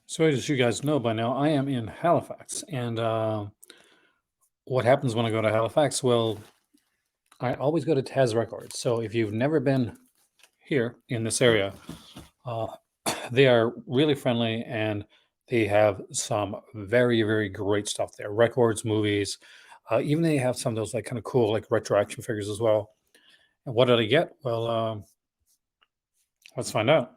So, as you guys know by now, I am in Halifax. And what happens when I go to Halifax? Well, I always go to Taz Records. So, if you've never been here in this area, uh, they are really friendly and they have some very, very great stuff there, records, movies. Even they have some of those like kind of cool, like retro action figures as well. And what did I get? Well, let's find out.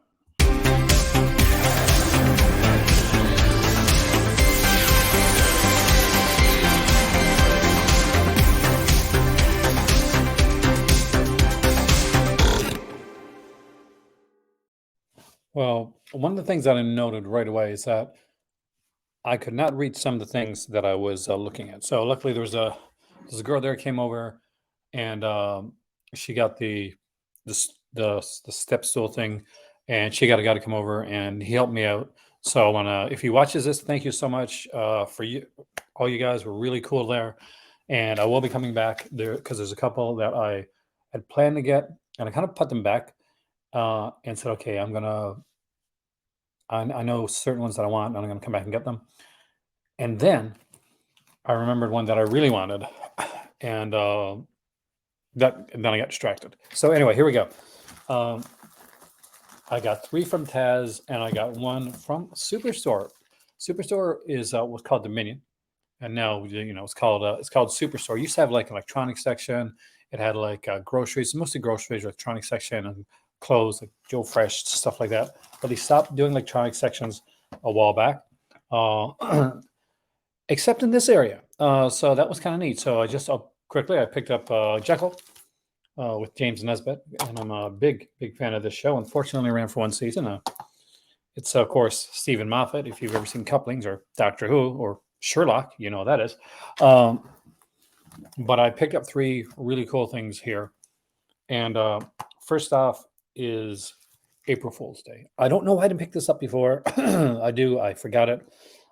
Well, one of the things that I noted right away is that I could not reach some of the things that I was looking at. So luckily there's a girl there came over and she got the step stool thing, and she got a guy to come over and he helped me out. So I wanna, if he watches this, thank you so much for you. All you guys were really cool there, and I will be coming back there because there's a couple that I had planned to get, and I kind of put them back and said, okay, I know certain ones that I want, and I'm gonna come back and get them. And then I remembered one that I really wanted, and and then I got distracted. So anyway, here we go. Um, I got three from Taz, and I got one from Superstore. Superstore is what's called Dominion, and now it's called Superstore. It used to have like an electronics section. It had like groceries, mostly groceries, electronics section, and clothes like Joe Fresh stuff like that. But they stopped doing electronic sections a while back. Except in this area. So that was kind of neat. So quickly I picked up Jekyll with James Nesbitt, and I'm a big fan of this show. Unfortunately, ran for one season. It's of course Stephen Moffat. If you've ever seen Couplings or Doctor Who or Sherlock, you know what that is. Um, but I picked up three really cool things here. And first off is April Fool's Day. I don't know why I didn't pick this up before. I do. I forgot it.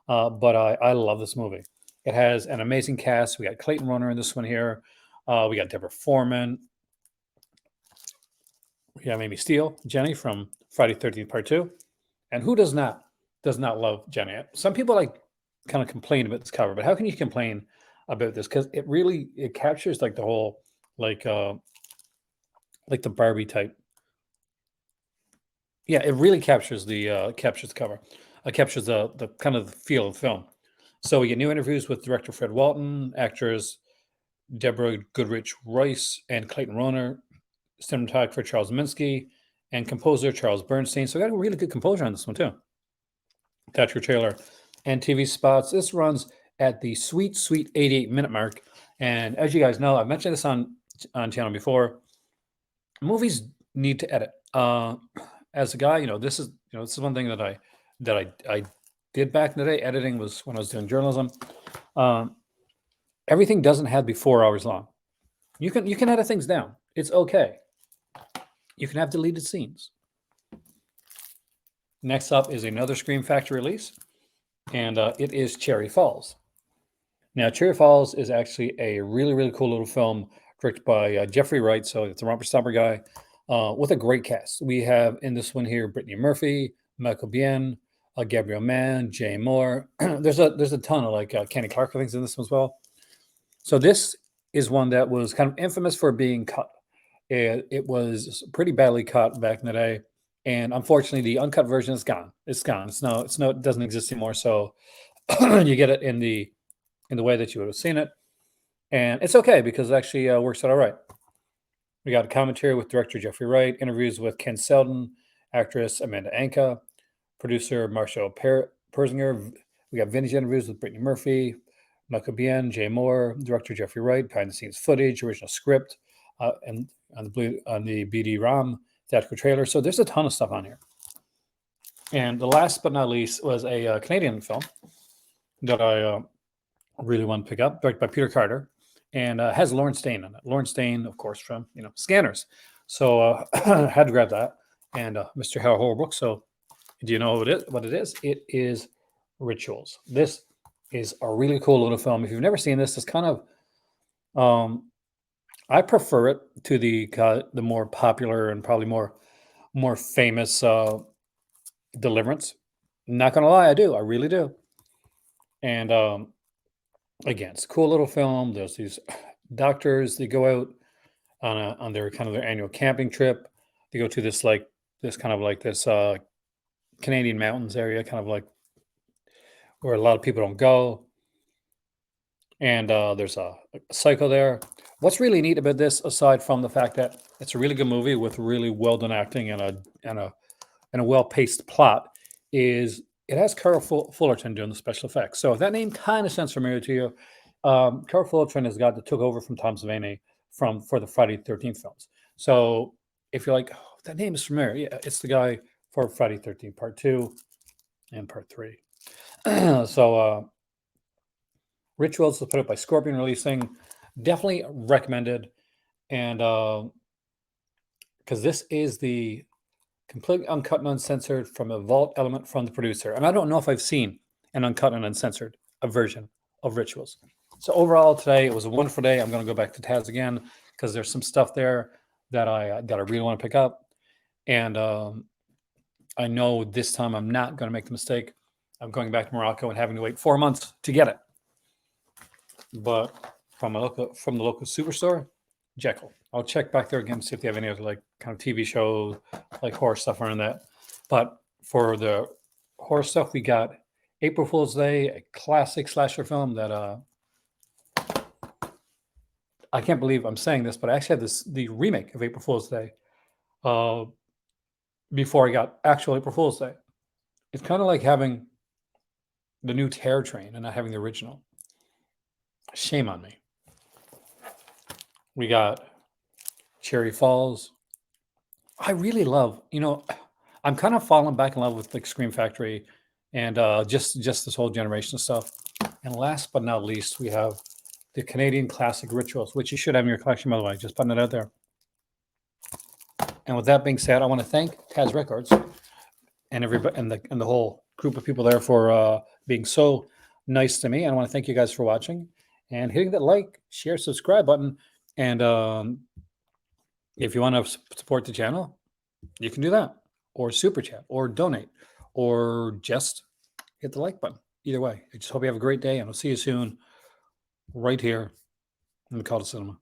But I love this movie. It has an amazing cast. We got Clayton Runner in this one here. We got Deborah Foreman. We got Amy Steele, Jenny from Friday 13th Part 2. And who does not love Jenny? Some people like kind of complain about this cover, but how can you complain about this? Because it captures like the whole like uh like the Barbie type. Yeah, it really captures the cover. Captures the kind of the feel of the film. So we get new interviews with director Fred Walton, actors Deborah Goodrich Royce and Clayton Rohner, cinematographer Charles Minsky, and composer Charles Bernstein. So we got a really good composer on this one too. Thatcher Taylor and TV spots. This runs at the sweet 88-minute mark. And as you guys know, I've mentioned this on channel before. Movies need to edit. As a guy, this is one thing that I did back in the day. Editing was when I was doing journalism. Um, Everything doesn't have to be 4 hours long. You can edit things down. It's okay. You can have deleted scenes. Next up is another Scream Factory release, and it is Cherry Falls. Now, Cherry Falls is actually a really cool little film directed by Jeffrey Wright. So it's a Robert Stumper guy with a great cast. We have in this one here Brittany Murphy, Michael Biehn, Gabrielle Mann, Jay Moore. there's a ton of like Kenny Clark things in this one as well. So this is one that was kind of infamous for being cut. It was pretty badly cut back in the day, and unfortunately, the uncut version is gone. It's gone. It doesn't exist anymore. So you get it in the way that you would have seen it, and it's okay because it actually works out all right. We got a commentary with director Jeffrey Wright, interviews with Ken Selden, actress Amanda Anka, producer Marshall Persinger. We got vintage interviews with Brittany Murphy, Michael Biehn, Jay Moore, director Jeffrey Wright, behind the scenes footage, original script, and on the BD ROM theatrical trailer. So there's a ton of stuff on here. And the last but not least was a Canadian film that I really want to pick up, directed by Peter Carter, and has Lauren Stain in it. Lauren Stain, of course, from Scanners. So had to grab that, and Mr. Harold Holbrook. So do you know what it is? What it is? It is Rituals. This is a really cool little film. If you've never seen this, it's kind of I prefer it to the more popular and probably more famous Deliverance. Not gonna lie, I do. I really do. And again, it's a cool little film. There's these doctors. They go out on their kind of their annual camping trip. They go to this like this kind of like this Canadian mountains area, kind of like where a lot of people don't go. And there's a cycle there. What's really neat about this, aside from the fact that it's a really good movie with really well done acting and a and a well paced plot, is it has Carol Fullerton doing the special effects. So if that name kind of sounds familiar to you, Carol Fullerton is the guy that took over from Tom Savini from for the Friday the 13th films. So if you're like, oh, that name is familiar, yeah, it's the guy for Friday the 13th Part Two and Part Three. So Rituals was put up by Scorpion Releasing. Definitely recommended. And because this is the completely uncut and uncensored from a vault element from the producer. And I don't know if I've seen an uncut and uncensored a version of Rituals. So overall today, it was a wonderful day. I'm going to go back to Taz again because there's some stuff there that I really want to pick up. And I know this time I'm not going to make the mistake of going back to Morocco and having to wait 4 months to get it. But from the local superstore, Jekyll. I'll check back there again, see if they have any other like kind of TV shows, like horror stuff around that. But for the horror stuff, we got April Fool's Day, a classic slasher film that I can't believe I'm saying this, but I actually had the remake of April Fool's Day before I got actual April Fool's Day. It's kind of like having the new Terror Train and not having the original. Shame on me. We got Cherry Falls. I really love, I'm kind of falling back in love with like Scream Factory and just this whole generation of stuff. And last but not least, we have the Canadian classic Rituals, which you should have in your collection, by the way. Just putting it out there. And with that being said, I want to thank Taz Records and everybody and the whole group of people there for being so nice to me. And I want to thank you guys for watching and hitting that like, share, subscribe button. And if you want to support the channel, you can do that, or super chat, or donate, or just hit the like button. Either way, I just hope you have a great day, and I'll see you soon right here in the Call to Cinema.